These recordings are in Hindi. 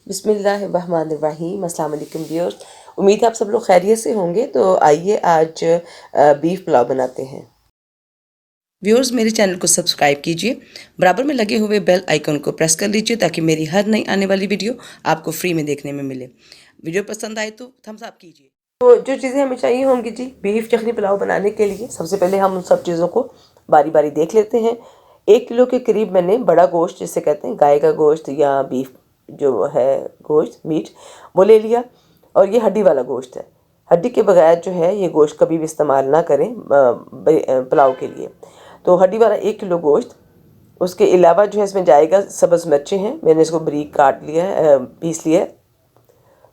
बिस्मिल्लाहिर्रहमानिर्रहीम। अस्सलाम वालेकुम व्यूअर्स, उम्मीद है आप सब लोग खैरियत से होंगे। तो आइए आज बीफ पुलाव बनाते हैं। व्यूअर्स, मेरे चैनल को सब्सक्राइब कीजिए, बराबर में लगे हुए बेल आइकन को प्रेस कर लीजिए ताकि मेरी हर नई आने वाली वीडियो आपको फ्री में देखने में मिले। वीडियो पसंद आए तो थम्स अप कीजिए। तो जो चीज़ें हमें चाहिए होंगी जी बीफ यखनी पुलाव बनाने के लिए, सबसे पहले हम उन सब चीज़ों को बारी बारी देख लेते हैं। 1 किलो के करीब मैंने बड़ा गोश्त, जिसे कहते हैं गाय का गोश्त या बीफ जो है गोश्त मीट, वो ले लिया। और ये हड्डी वाला गोश्त है। हड्डी के बगैर जो है ये गोश्त कभी भी इस्तेमाल ना करें पुलाव के लिए। तो हड्डी वाला 1 किलो गोश्त। उसके अलावा जो है इसमें जाएगा सब्ज़ मिर्चें हैं, मैंने इसको बारीक काट लिया है, पीस लिया है।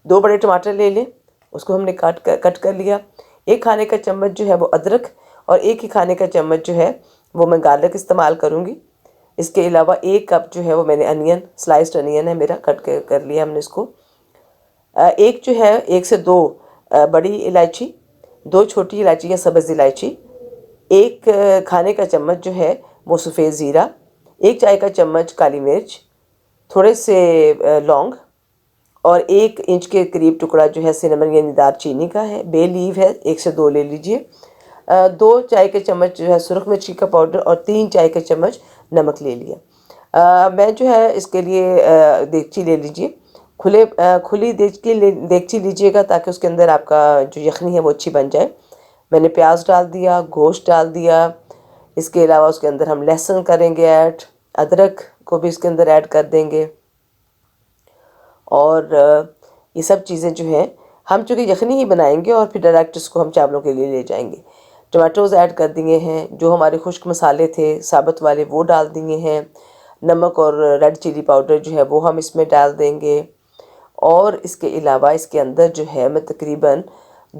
2 बड़े टमाटर ले लें, उसको हमने कट कर लिया। 1 खाने का चम्मच जो है वो अदरक, और 1 ही खाने का चम्मच जो है वो मैं गार्लिक इस्तेमाल करूँगी। इसके अलावा 1 कप जो है वो मैंने अनियन, स्लाइस्ड अनियन है मेरा, कट कर लिया हमने इसको। एक जो है 1 से 2 बड़ी इलायची, 2 छोटी इलायची या सब्ज़ इलायची, 1 खाने का चम्मच जो है वो सफ़ेद ज़ीरा, 1 चाय का चम्मच काली मिर्च, थोड़े से लौंग, और 1 इंच के करीब टुकड़ा जो है सिनेमन यानी दालचीनी का है। बे लीव है 1 से 2 ले लीजिए। 2 चाय के चम्मच जो है सुरख मिर्ची का पाउडर, और 3 चाय के चम्मच नमक ले लिया। मैं जो है इसके लिए देगची ले लीजिए। खुली देगची लीजिएगा ताकि उसके अंदर आपका जो यखनी है वो अच्छी बन जाए। मैंने प्याज डाल दिया, गोश्त डाल दिया। इसके अलावा उसके अंदर हम लहसुन करेंगे ऐड, अदरक को भी इसके अंदर ऐड कर देंगे। और ये सब चीज़ें जो हैं, हम चूँकि यखनी ही बनाएंगे और फिर डायरेक्ट इसको हम चावलों के लिए ले जाएंगे। टमाटोज़ ऐड कर दिए हैं। जो हमारे खुश्क मसाले थे साबुत वाले वो डाल दिए हैं। नमक और रेड चिली पाउडर जो है वो हम इसमें डाल देंगे। और इसके अलावा इसके अंदर जो है मैं तकरीबन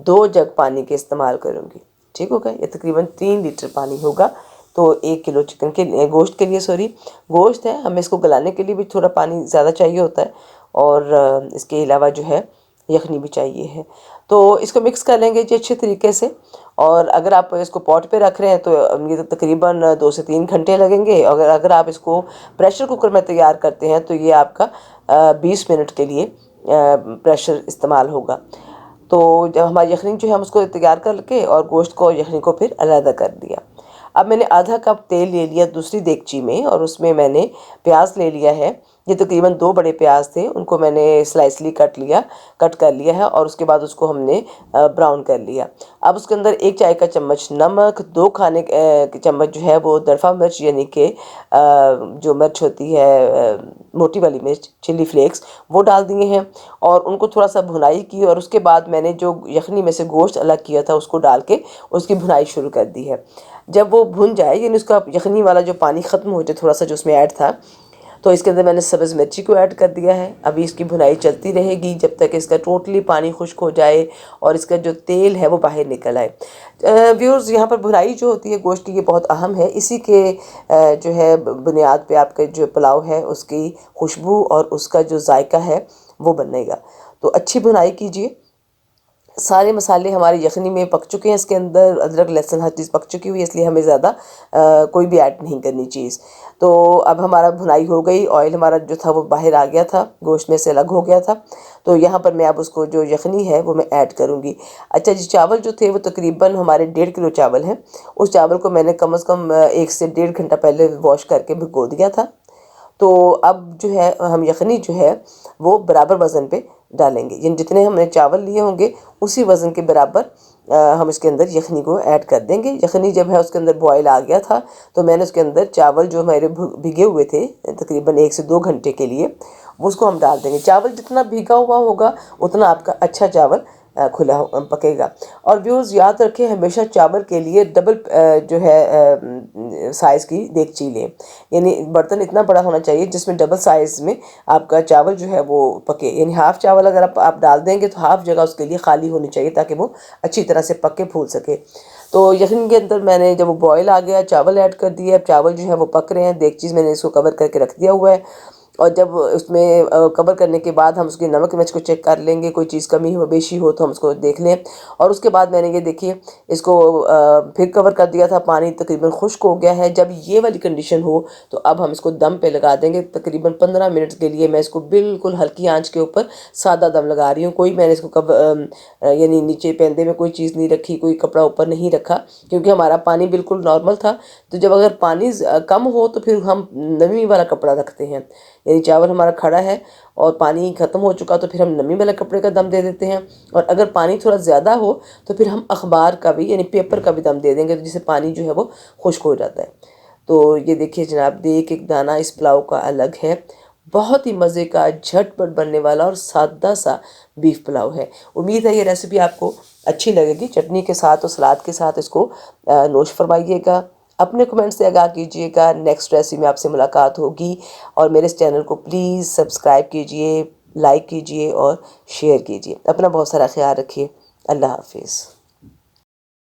2 जग पानी के इस्तेमाल करूँगी। ठीक होगा, ये तकरीबन 3 लीटर पानी होगा। तो 1 किलो चिकन के गोश्त के लिए, सॉरी गोश्त है, हमें इसको गलाने के लिए भी थोड़ा पानी ज़्यादा चाहिए होता है। और इसके अलावा जो है यखनी भी चाहिए है। तो इसको मिक्स कर लेंगे जी अच्छे तरीके से। और अगर आप इसको पॉट पे रख रहे हैं तो ये तो तकरीबन 2 से 3 घंटे लगेंगे। अगर आप इसको प्रेशर कुकर में तैयार करते हैं तो ये आपका 20 मिनट के लिए प्रेशर इस्तेमाल होगा। तो जब हमारी यखनी जो है हम उसको तैयार करके और गोश्त को, यखनी को फिर अलग कर दिया। अब मैंने आधा कप तेल ले लिया दूसरी देगची में, और उसमें मैंने प्याज ले लिया है। ये तकरीबन 2 बड़े प्याज थे, उनको मैंने स्लाइसली कट कर लिया है, और उसके बाद उसको हमने ब्राउन कर लिया। अब उसके अंदर 1 चाय का चम्मच नमक, 2 खाने के चम्मच जो है वो दरफा मिर्च यानी कि जो मिर्च होती है मोटी वाली मिर्च, चिली फ्लेक्स, वो डाल दिए हैं। और उनको थोड़ा सा भुनाई की, और उसके बाद मैंने जो यखनी में से गोश्त अलग किया था उसको डाल के उसकी भुनाई शुरू कर दी है। जब वो भुन जाए यानी उसका यखनी वाला जो पानी ख़त्म हो जाए थोड़ा सा जो उसमें ऐड था, तो इसके अंदर मैंने सब्ज़ मिर्ची को ऐड कर दिया है। अभी इसकी भुनाई चलती रहेगी जब तक इसका टोटली पानी खुश्क हो जाए और इसका जो तेल है वो बाहर निकल आए। व्यूअर्स, यहाँ पर भुनाई जो होती है गोश्त की, ये बहुत अहम है। इसी के जो है बुनियाद पे आपका जो पुलाव है उसकी खुशबू और उसका जो जायका है वो बनेगा। तो अच्छी भुनाई कीजिए। सारे मसाले हमारे यखनी में पक चुके हैं, इसके अंदर अदरक लहसुन हर चीज़ पक चुकी हुई है, इसलिए हमें ज़्यादा कोई भी ऐड नहीं करनी चीज़। तो अब हमारा भुनाई हो गई, ऑयल हमारा जो था वो बाहर आ गया था, गोश्त में से अलग हो गया था। तो यहाँ पर मैं अब उसको जो यखनी है वो मैं ऐड करूँगी। अच्छा जी, चावल जो थे वो तकरीबन हमारे 1.5 किलो चावल हैं। उस चावल को मैंने कम से कम 1 से 1.5 घंटा पहले वॉश करके भिगो दिया था। तो अब जो है हम यखनी जो है वो बराबर वज़न पे डालेंगे, यानी जितने हमने चावल लिए होंगे उसी वज़न के बराबर हम इसके अंदर यखनी को ऐड कर देंगे। यखनी जब है उसके अंदर बॉयल आ गया था तो मैंने उसके अंदर चावल जो हमारे भिगे हुए थे तकरीबन 1 से 2 घंटे के लिए, उसको हम डाल देंगे। चावल जितना भीगा हुआ होगा उतना आपका अच्छा चावल खुला पकेगा। और व्यूअर्स, याद रखें हमेशा चावल के लिए डबल जो है साइज़ की देगची लें, यानी बर्तन इतना बड़ा होना चाहिए जिसमें डबल साइज़ में आपका चावल जो है वो पके। यानी हाफ़ चावल अगर आप डाल देंगे तो हाफ़ जगह उसके लिए खाली होनी चाहिए ताकि वो अच्छी तरह से पक के फूल सके। तो यखनी के अंदर मैंने जब वो बॉयल आ गया चावल ऐड कर दिया। अब चावल जो है वो पक रहे हैं, देगची मैंने इसको कवर करके रख दिया हुआ है। और जब उसमें कवर करने के बाद हम उसके नमक मिर्च को चेक कर लेंगे, कोई चीज़ कमी हो बेशी हो तो हम उसको देख लें। और उसके बाद मैंने ये देखिए इसको फिर कवर कर दिया था, पानी तकरीबन खुश्क हो गया है। जब ये वाली कंडीशन हो तो अब हम इसको दम पे लगा देंगे। तकरीबन 15 मिनट के लिए मैं इसको बिल्कुल हल्की आंच के ऊपर सादा दम लगा रही हूँ। कोई मैंने इसको यानी नीचे पेंदे में कोई चीज़ नहीं रखी, कोई कपड़ा ऊपर नहीं रखा, क्योंकि हमारा पानी बिल्कुल नॉर्मल था। तो जब अगर पानी कम हो तो फिर हम नमी वाला कपड़ा रखते हैं, यानी चावल हमारा खड़ा है और पानी ख़त्म हो चुका तो फिर हम नमी वाले कपड़े का दम दे देते हैं। और अगर पानी थोड़ा ज़्यादा हो तो फिर हम अखबार का भी यानी पेपर का भी दम दे देंगे, तो जिससे पानी जो है वो खुश्क हो जाता है। तो ये देखिए जनाब, एक एक दाना इस पुलाव का अलग है। बहुत ही मज़े का, झटपट बनने वाला और सादा सा बीफ पुलाव है। उम्मीद है ये रेसिपी आपको अच्छी लगेगी। चटनी के साथ और सलाद के साथ इसको नोश फरमाइएगा। अपने कमेंट से आगाह कीजिएगा। नेक्स्ट रेसिपी में आपसे मुलाकात होगी। और मेरे इस चैनल को प्लीज़ सब्सक्राइब कीजिए, लाइक कीजिए और शेयर कीजिए। अपना बहुत सारा ख्याल रखिए। अल्लाह हाफिज़।